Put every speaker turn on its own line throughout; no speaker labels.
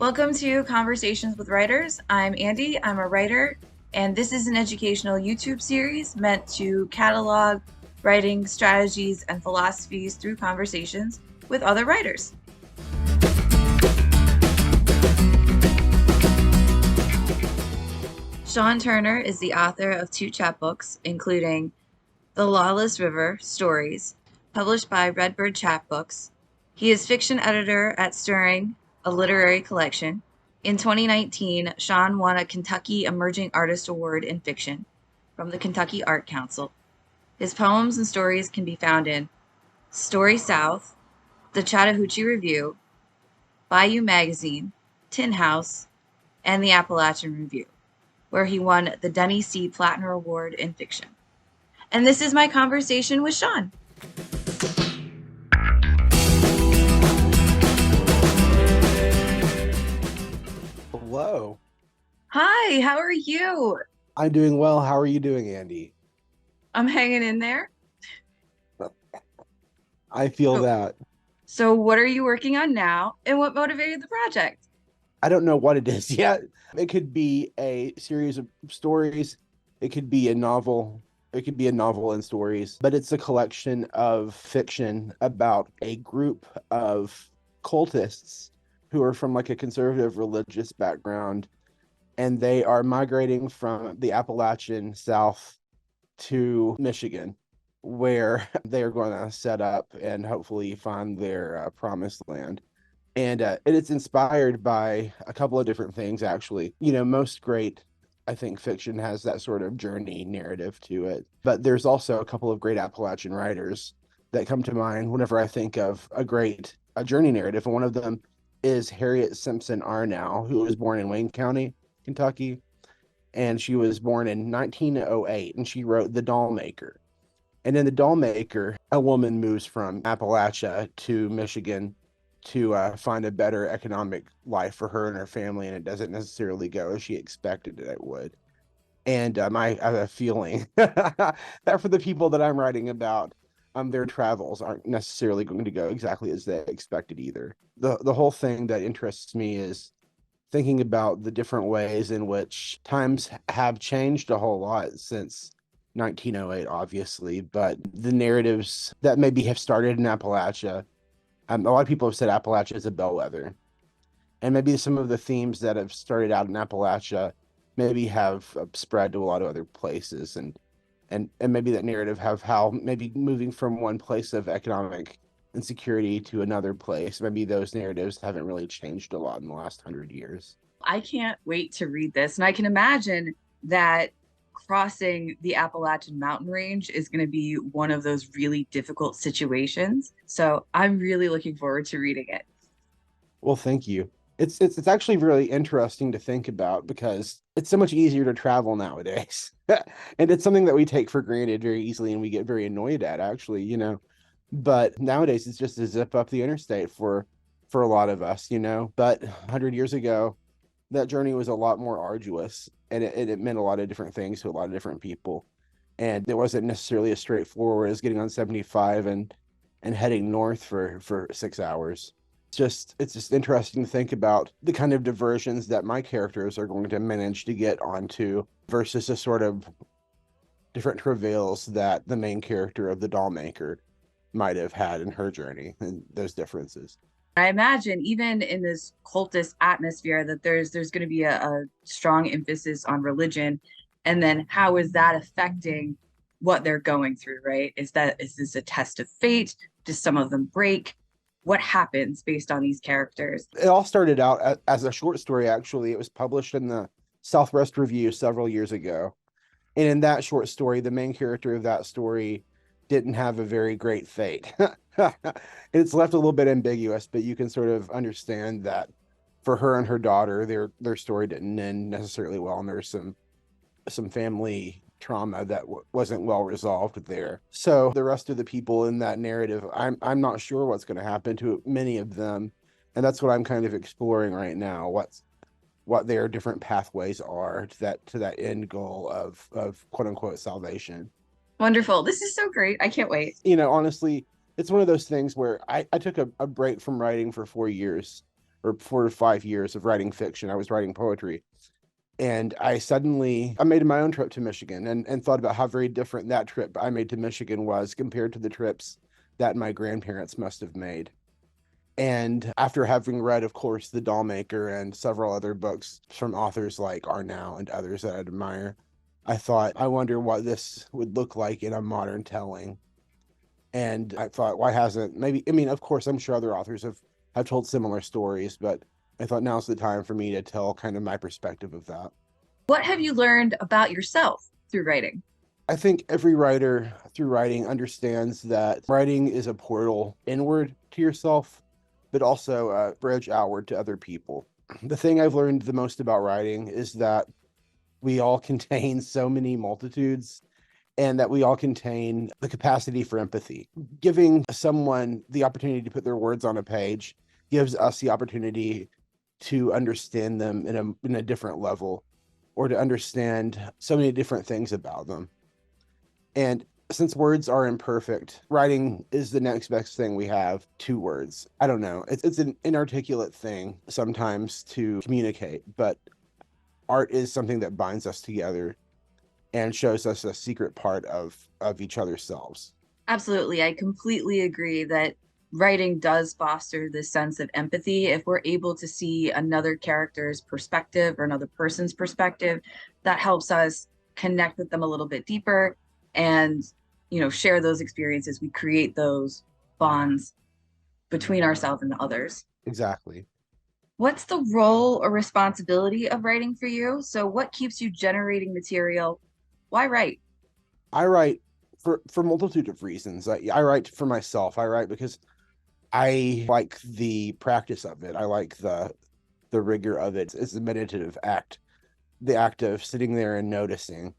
Welcome to Conversations with Writers. I'm Andy, I'm a writer, and this is an educational YouTube series meant to catalog writing strategies and philosophies through conversations with other writers. Shaun Turner is the author of two chapbooks, including The Lawless River Stories, published by Redbird Chapbooks. He is fiction editor at Stirring, a literary collection. In 2019, Shaun won a Kentucky Emerging Artist Award in Fiction from the Kentucky Art Council. His poems and stories can be found in Story South, The Chattahoochee Review, Bayou Magazine, Tin House, and the Appalachian Review, where he won the Denny C. Plattner Award in Fiction. And this is my conversation with Shaun.
Hello.
Hi, how are you?
I'm doing well. How are you doing, Andy?
I'm hanging in there.
I feel
So,
that.
so what are you working on now, and what motivated the project?
I don't know what it is yet. It could be a series of stories. It could be a novel. It could be a novel and stories, but it's a collection of fiction about a group of cultists who are from like a conservative religious background, and they are migrating from the Appalachian South to Michigan, where they are going to set up and hopefully find their promised land. And it's inspired by a couple of different things, actually. Most great, I think, fiction has that sort of journey narrative to it. But there's also a couple of great Appalachian writers that come to mind whenever I think of a journey narrative. And one of them is Harriet Simpson Arnow, who was born in Wayne County, Kentucky. And she was born in 1908, and she wrote The Doll Maker. And in The Doll Maker, a woman moves from Appalachia to Michigan to find a better economic life for her and her family, and it doesn't necessarily go as she expected it would. And I have a feeling that for the people that I'm writing about, their travels aren't necessarily going to go exactly as they expected either. The whole thing that interests me is thinking about the different ways in which times have changed a whole lot since 1908, obviously, but the narratives that maybe have started in Appalachia, a lot of people have said Appalachia is a bellwether, and maybe some of the themes that have started out in Appalachia maybe have spread to a lot of other places, and maybe that narrative have how maybe moving from one place of economic insecurity to another place, maybe those narratives haven't really changed a lot in the last 100 years.
I can't wait to read this, and I can imagine that crossing the Appalachian mountain range is going to be one of those really difficult situations. So I'm really looking forward to reading it.
Well, thank you. It's actually really interesting to think about because it's so much easier to travel nowadays. And it's something that we take for granted very easily and we get very annoyed at, actually. But nowadays it's just a zip up the interstate for a lot of us. But 100 years ago, that journey was a lot more arduous, and it meant a lot of different things to a lot of different people. And it wasn't necessarily as straightforward as getting on 75 and heading north for 6 hours. It's just interesting to think about the kind of diversions that my characters are going to manage to get onto versus the sort of different travails that the main character of the doll maker might have had in her journey, and those differences.
I imagine even in this cultist atmosphere that there's going to be a strong emphasis on religion, and then how is that affecting what they're going through, right? Is this a test of fate? Do some of them break? What happens based on these characters?
It all started out as a short story, actually. It was published in the Southwest Review several years ago. And in that short story, the main character of that story didn't have a very great fate. It's left a little bit ambiguous, but you can sort of understand that for her and her daughter, their story didn't end necessarily well, and there's some family trauma that wasn't well resolved there. So the rest of the people in that narrative, I'm not sure what's going to happen to many of them, and that's what I'm kind of exploring right now. What their different pathways are to that end goal of quote unquote salvation.
Wonderful. This is so great. I can't wait.
Honestly, it's one of those things where I took a break from writing for 4 years or 4 to 5 years of writing fiction. I was writing poetry. And I made my own trip to Michigan and thought about how very different that trip I made to Michigan was compared to the trips that my grandparents must have made. And after having read, of course, The Dollmaker and several other books from authors like Arnau and others that I admire, I thought, I wonder what this would look like in a modern telling. And I thought, why hasn't maybe, I mean, of course, I'm sure other authors have told similar stories, but I thought now's the time for me to tell kind of my perspective of that.
What have you learned about yourself through writing?
I think every writer through writing understands that writing is a portal inward to yourself, but also a bridge outward to other people. The thing I've learned the most about writing is that we all contain so many multitudes and that we all contain the capacity for empathy. Giving someone the opportunity to put their words on a page gives us the opportunity to understand them in a different level or to understand so many different things about them. And since words are imperfect, writing is the next best thing we have to words. I don't know. It's an inarticulate thing sometimes to communicate, but art is something that binds us together and shows us a secret part of each other's selves.
Absolutely. I completely agree that writing does foster this sense of empathy. If we're able to see another character's perspective or another person's perspective, that helps us connect with them a little bit deeper and, share those experiences. We create those bonds between ourselves and others.
Exactly.
What's the role or responsibility of writing for you? So, what keeps you generating material? Why write?
I write for multitude of reasons. I write for myself. I write because I like the practice of it. I like the rigor of it. It's a meditative act, the act of sitting there and noticing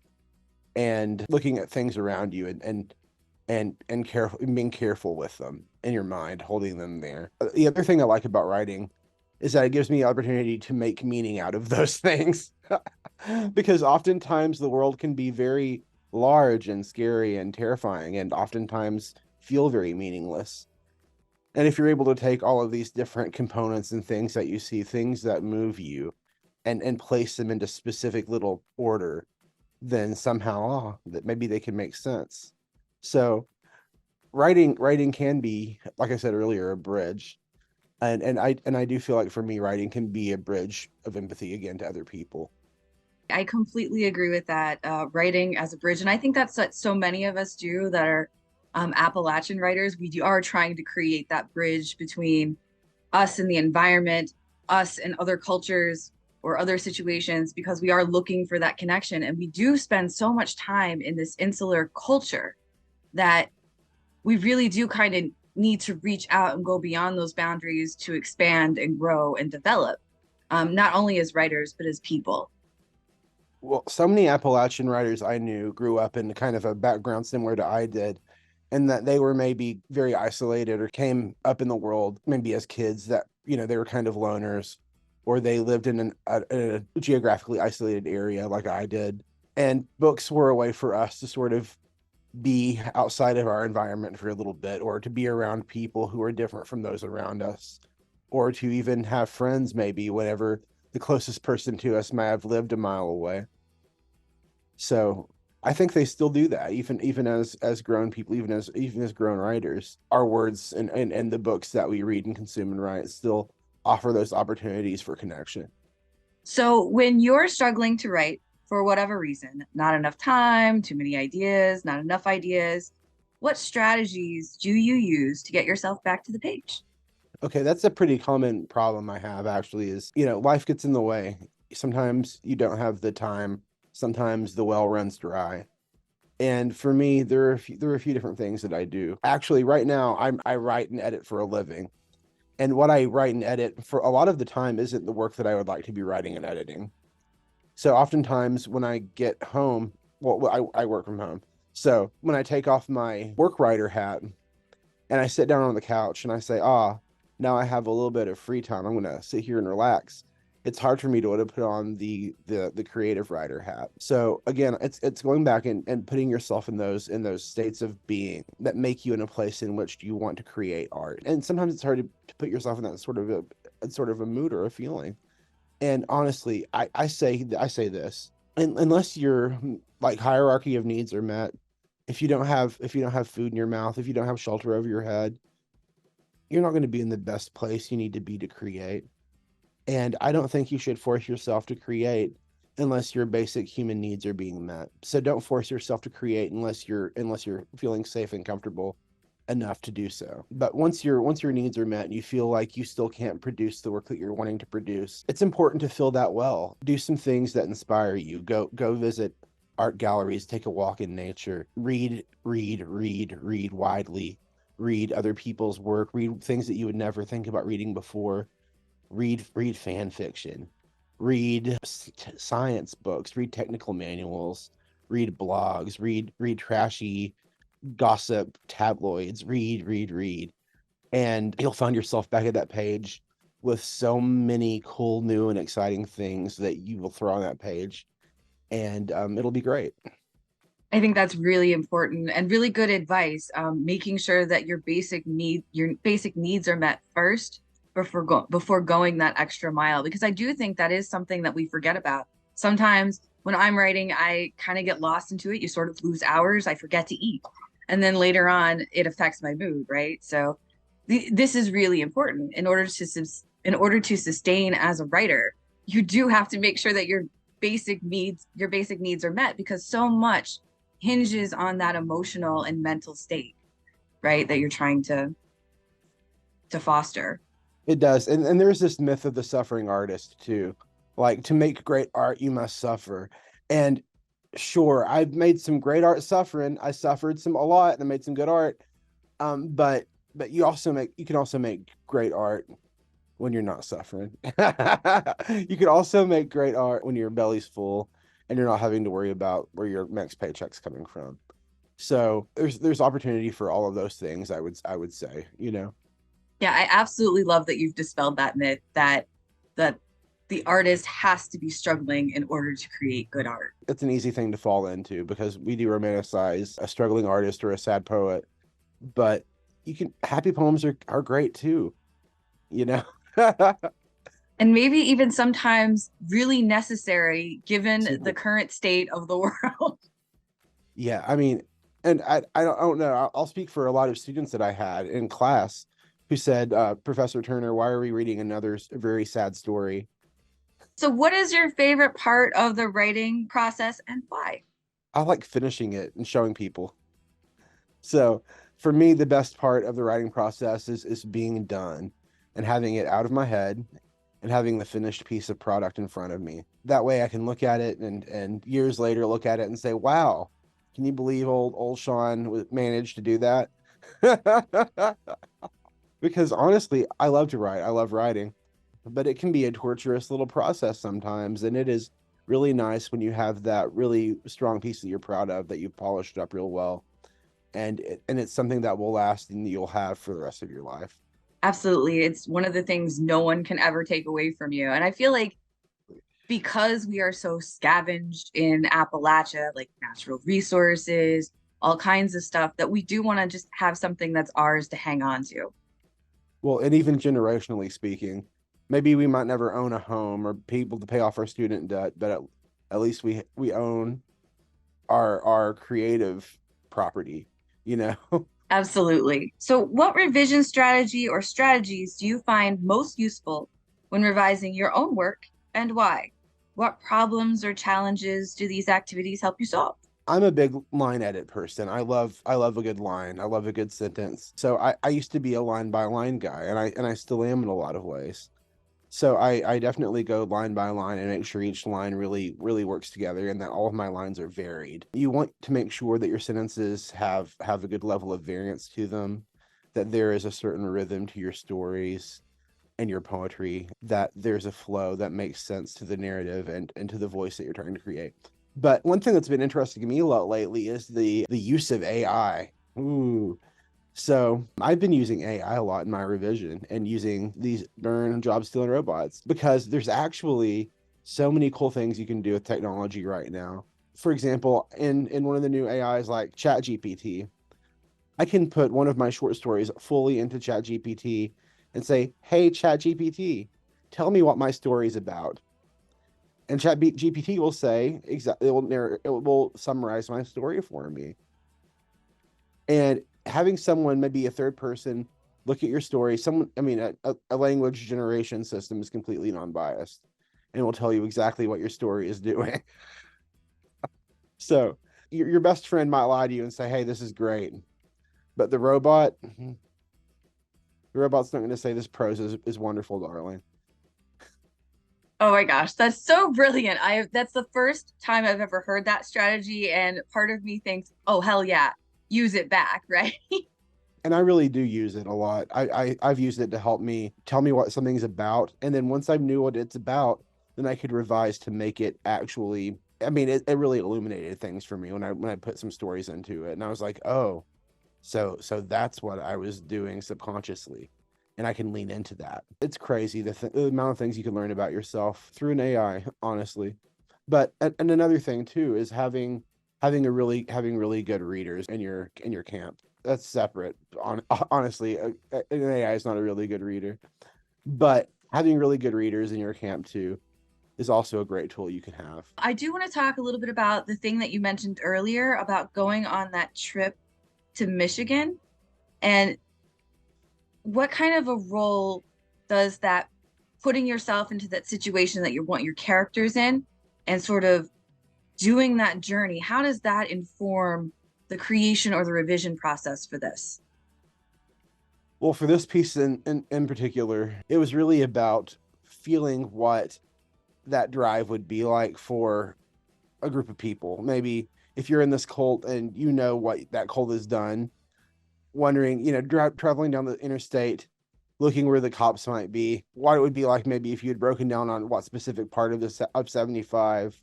and looking at things around you and careful being careful with them in your mind, holding them there. The other thing I like about writing is that it gives me the opportunity to make meaning out of those things. Because oftentimes the world can be very large and scary and terrifying and oftentimes feel very meaningless. And if you're able to take all of these different components and things that you see, things that move you, and place them into specific little order, then somehow that maybe they can make sense. So writing can be, like I said earlier, a bridge. And I do feel like for me, writing can be a bridge of empathy again to other people.
I completely agree with that. Writing as a bridge, and I think that's what so many of us do that are Appalachian writers. Are trying to create that bridge between us and the environment, us and other cultures or other situations, because we are looking for that connection. And we do spend so much time in this insular culture that we really do kind of need to reach out and go beyond those boundaries to expand and grow and develop, not only as writers, but as people.
Well, so many Appalachian writers I knew grew up in kind of a background similar to I did, and that they were maybe very isolated or came up in the world maybe as kids that, they were kind of loners, or they lived in a geographically isolated area like I did. And books were a way for us to sort of be outside of our environment for a little bit, or to be around people who are different from those around us, or to even have friends maybe whenever the closest person to us might have lived a mile away. So I think they still do that, even as grown people, even as grown writers. Our words and the books that we read and consume and write still offer those opportunities for connection.
So when you're struggling to write for whatever reason, not enough time, too many ideas, not enough ideas, what strategies do you use to get yourself back to the page?
Okay, that's a pretty common problem I have actually is, life gets in the way. Sometimes you don't have the time, sometimes the well runs dry. And for me, there are a few different things that I do. Actually, right now, I write and edit for a living. And what I write and edit for a lot of the time isn't the work that I would like to be writing and editing. So oftentimes when I get home, well, I work from home. So when I take off my work writer hat and I sit down on the couch and I say, now I have a little bit of free time. I'm going to sit here and relax. It's hard for me to put on the creative writer hat. So again, it's going back and putting yourself in those states of being that make you in a place in which you want to create art. And sometimes it's hard to put yourself in that sort of sort of a mood or a feeling. And honestly, I say this, unless your like hierarchy of needs are met, if you don't have food in your mouth, if you don't have shelter over your head, you're not going to be in the best place you need to be to create. And I don't think you should force yourself to create unless your basic human needs are being met. So don't force yourself to create unless you're feeling safe and comfortable enough to do so. But once your needs are met and you feel like you still can't produce the work that you're wanting to produce, it's important to fill that well. Do some things that inspire you. Go visit art galleries, take a walk in nature, read widely, read other people's work, read things that you would never think about reading before, read fan fiction, read science books, read technical manuals, read blogs, read trashy gossip tabloids, read, and you'll find yourself back at that page with so many cool, new, and exciting things that you will throw on that page, and it'll be great.
I think that's really important and really good advice. Making sure that your basic needs are met first before going that extra mile, because I do think that is something that we forget about. Sometimes when I'm writing, I kind of get lost into it. You sort of lose hours. I forget to eat, and then later on, it affects my mood, right? So, this is really important in order to sustain as a writer. You do have to make sure that your basic needs are met, because so much hinges on that emotional and mental state, right? That you're trying to foster.
It does, and there's this myth of the suffering artist too. Like, to make great art, you must suffer. And sure, I've made some great art suffering. I suffered some a lot, and I made some good art. But you can also make great art when you're not suffering. You can also make great art when your belly's full and you're not having to worry about where your next paycheck's coming from. So there's opportunity for all of those things, I would say, you know.
Yeah, I absolutely love that you've dispelled that myth that the artist has to be struggling in order to create good art.
It's an easy thing to fall into because we do romanticize a struggling artist or a sad poet, but you can happy poems are great too, you know.
And maybe even sometimes really necessary given the
Super.
current state of the world.
Yeah, I mean, and I don't know. I'll speak for a lot of students that I had in class who said, Professor Turner, why are we reading another very sad story?
So, what is your favorite part of the writing process and why?
I like finishing it and showing people. So for me, the best part of the writing process is being done and having it out of my head and having the finished piece of product in front of me. That way I can look at it and years later look at it and say, wow, can you believe old Shaun managed to do that? Because honestly, I love to write. I love writing, but it can be a torturous little process sometimes. And it is really nice when you have that really strong piece that you're proud of, that you polished up real well. And it's something that will last and you'll have for the rest of your life.
Absolutely. It's one of the things no one can ever take away from you. And I feel like because we are so scavenged in Appalachia, like natural resources, all kinds of stuff, that we do want to just have something that's ours to hang on to.
Well, and even generationally speaking, maybe we might never own a home or people to pay off our student debt, but at least we own our creative property, you know?
Absolutely. So, what revision strategy or strategies do you find most useful when revising your own work and why? What problems or challenges do these activities help you solve?
I'm a big line edit person. I love a good line. I love a good sentence. So I used to be a line by line guy, and I still am in a lot of ways. So I definitely go line by line and make sure each line really works together and that all of my lines are varied. You want to make sure that your sentences have a good level of variance to them, that there is a certain rhythm to your stories and your poetry, that there's a flow that makes sense to the narrative and to the voice that you're trying to create. But one thing that's been interesting to me a lot lately is the use of AI. Ooh, so I've been using AI a lot in my revision and using these darn job stealing robots because there's actually so many cool things you can do with technology right now. For example, in one of the new AIs like ChatGPT, I can put one of my short stories fully into ChatGPT and say, hey, ChatGPT, tell me what my story is about. And ChatGPT will say, exactly, it will summarize my story for me. And having someone, maybe a third person, look at your story, someone, I mean, a language generation system is completely non-biased and will tell you exactly what your story is doing. So your best friend might lie to you and say, hey, this is great. But the robot's not going to say this prose is wonderful, darling.
Oh my gosh, that's so brilliant. That's the first time I've ever heard that strategy, and part of me thinks, "Oh hell yeah, use it back," right?
And I really do use it a lot. I've used it to help me tell me what something's about, and then once I knew what it's about, then I could revise to make it actually. I mean, it really illuminated things for me when I put some stories into it, and I was like, oh, so that's what I was doing subconsciously, and I can lean into that. It's crazy the amount of things you can learn about yourself through an AI, honestly. But and another thing too is having really good readers in your camp. That's separate. Honestly, an AI is not a really good reader, but having really good readers in your camp too is also a great tool you can have.
I do want to talk a little bit about the thing that you mentioned earlier about going on that trip to Michigan, and what kind of a role does that, putting yourself into that situation that you want your characters in and sort of doing that journey, how does that inform the creation or the revision process for this?
Well, for this piece in particular, it was really about feeling what that drive would be like for a group of people. Maybe if you're in this cult and you know what that cult has done, wondering, traveling down the interstate, looking where the cops might be, what it would be like maybe if you had broken down on what specific part of of 75,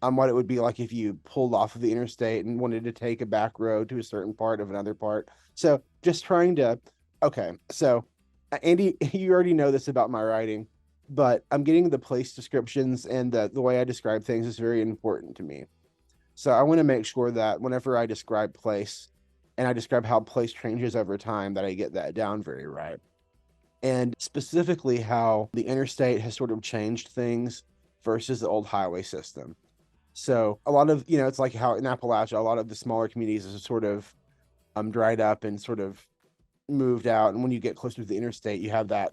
what it would be like if you pulled off of the interstate and wanted to take a back road to a certain part of another part. So just trying to, okay, so Andy, you already know this about my writing, but I'm getting the place descriptions and the way I describe things is very important to me. So I want to make sure that whenever I describe place and I describe how place changes over time, that I get that down very right. And specifically how the interstate has sort of changed things versus the old highway system. So a lot of, it's like how in Appalachia, a lot of the smaller communities are sort of dried up and sort of moved out. And when you get closer to the interstate, you have that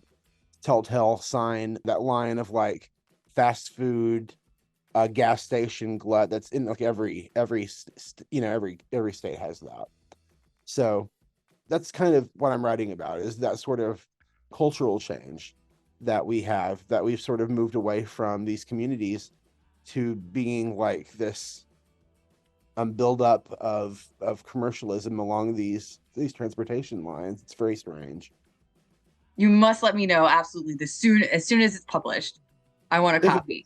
telltale sign, that line of like fast food, gas station glut that's in like every state has that. So that's kind of what I'm writing about, is that sort of cultural change that we've sort of moved away from these communities to being like this buildup of commercialism along these transportation lines. It's very strange.
You must let me know absolutely as soon as it's published. I want a
If it,
copy.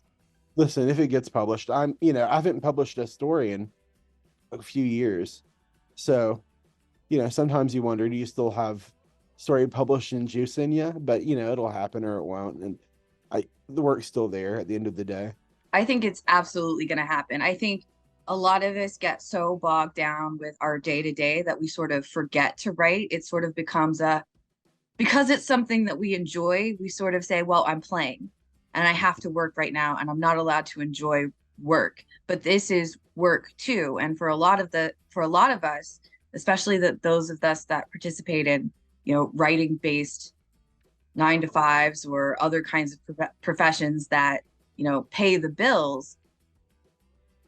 listen, if it gets published, I haven't published a story in a few years, so sometimes you wonder, do you still have story published in juice in you? But it'll happen or it won't, and the work's still there at the end of the day.
I think it's absolutely going to happen. I think a lot of us get so bogged down with our day to day that we sort of forget to write. It sort of becomes because it's something that we enjoy, we sort of say, well, I'm playing and I have to work right now and I'm not allowed to enjoy work. But this is work too. And for a lot of us, especially those of us that participate in, writing based 9 to 5s or other kinds of professions that, pay the bills,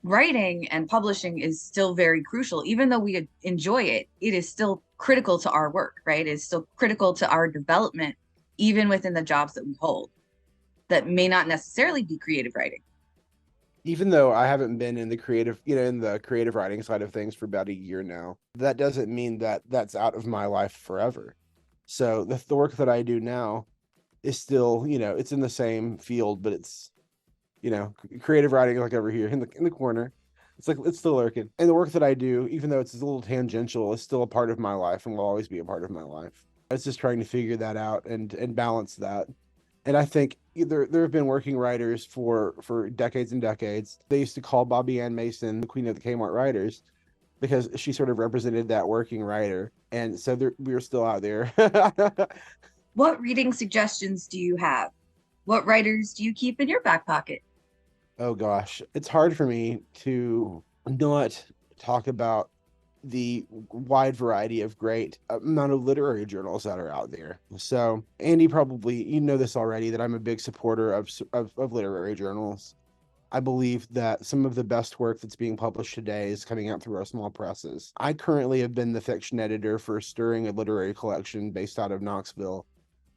writing and publishing is still very crucial. Even though we enjoy it, it is still critical to our work, right? It's still critical to our development, even within the jobs that we hold that may not necessarily be creative writing.
Even though I haven't been in in the creative writing side of things for about a year now, that doesn't mean that that's out of my life forever. So the work that I do now is still, it's in the same field, but it's, creative writing, like over here in the corner. It's like it's still lurking. And the work that I do, even though it's a little tangential, is still a part of my life and will always be a part of my life. It's just trying to figure that out and balance that. And I think there have been working writers for decades and decades. They used to call Bobby Ann Mason the queen of the Kmart writers because she sort of represented that working writer. And so we were still out there.
What reading suggestions do you have? What writers do you keep in your back pocket?
Oh gosh, it's hard for me to not talk about the wide variety of great amount of literary journals that are out there. So, Andy, probably you know this already that I'm a big supporter of literary journals. I believe that some of the best work that's being published today is coming out through our small presses. I currently have been the fiction editor for Stirring, a literary collection based out of Knoxville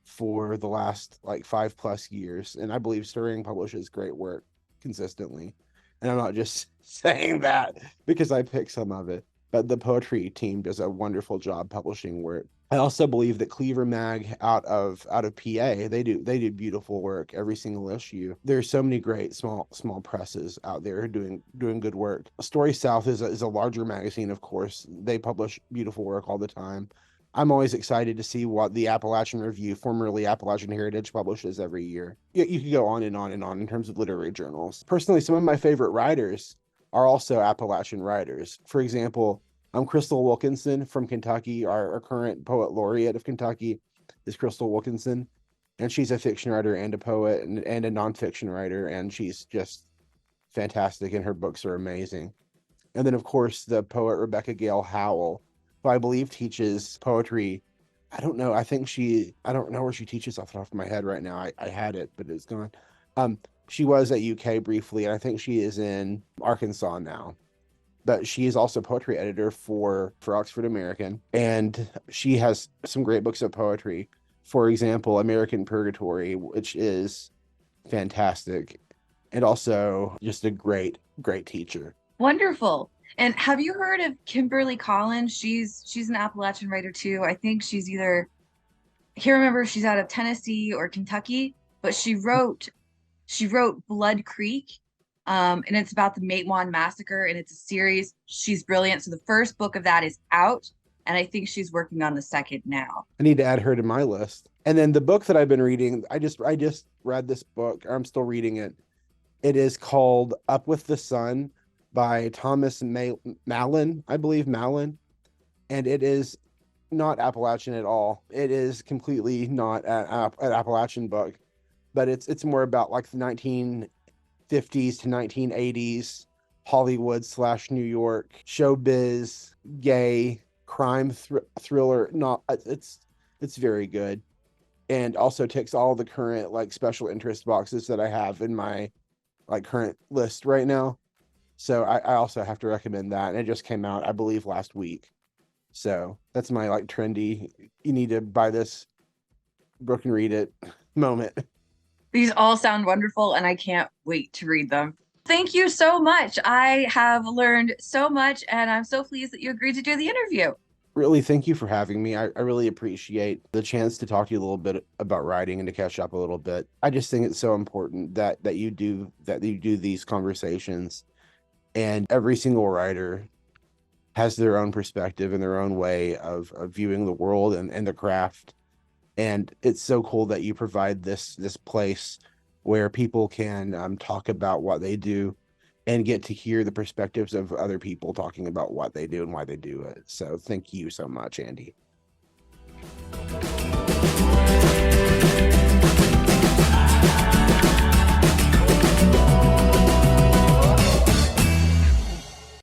for the last like 5+ years. And I believe Stirring publishes great work consistently. And I'm not just saying that because I pick some of it, but the poetry team does a wonderful job publishing work. I also believe that Cleaver Mag out of PA, they do beautiful work every single issue. There's so many great small presses out there doing good work. Story South is a larger magazine, of course. They publish beautiful work all the time. I'm always excited to see what the Appalachian Review, formerly Appalachian Heritage, publishes every year. You could go on and on and on in terms of literary journals. Personally, some of my favorite writers are also Appalachian writers. For example, Crystal Wilkinson from Kentucky, our current poet laureate of Kentucky is Crystal Wilkinson. And she's a fiction writer and a poet and a nonfiction writer. And she's just fantastic, and her books are amazing. And then, of course, the poet Rebecca Gale Howell, who I believe teaches poetry. I don't know. I don't know where she teaches off the top of my head right now. I had it, but it's gone. Um, she was at UK briefly, and I think she is in Arkansas now. But she is also poetry editor for Oxford American, and she has some great books of poetry. For example, American Purgatory, which is fantastic, and also just a great teacher.
Wonderful. And have you heard of Kimberly Collins? She's an Appalachian writer too. I think she's either I can't remember if she's out of Tennessee or Kentucky, but she wrote Blood Creek, and it's about the Matewan massacre, and it's a series. She's brilliant. So the first book of that is out, and I think she's working on the second now.
I need to add her to my list. And then the book that I've been reading, I just read this book. I'm still reading it. It is called Up with the Sun by Thomas Mallon, I believe Mallon, and it is not Appalachian at all. It is completely not an Appalachian book, but it's more about like the 1950s to 1980s Hollywood / New York showbiz, gay crime thriller. Not it's very good, and also ticks all the current like special interest boxes that I have in my like current list right now. So I also have to recommend that. And it just came out, I believe, last week. So that's my like trendy, you need to buy this book and read it moment.
These all sound wonderful, and I can't wait to read them. Thank you so much. I have learned so much, and I'm so pleased that you agreed to do the interview.
Really, thank you for having me. I really appreciate the chance to talk to you a little bit about writing and to catch up a little bit. I just think it's so important that you do these conversations, and every single writer has their own perspective and their own way of viewing the world and the craft. And it's so cool that you provide this place where people can talk about what they do and get to hear the perspectives of other people talking about what they do and why they do it. So thank you so much, Andy.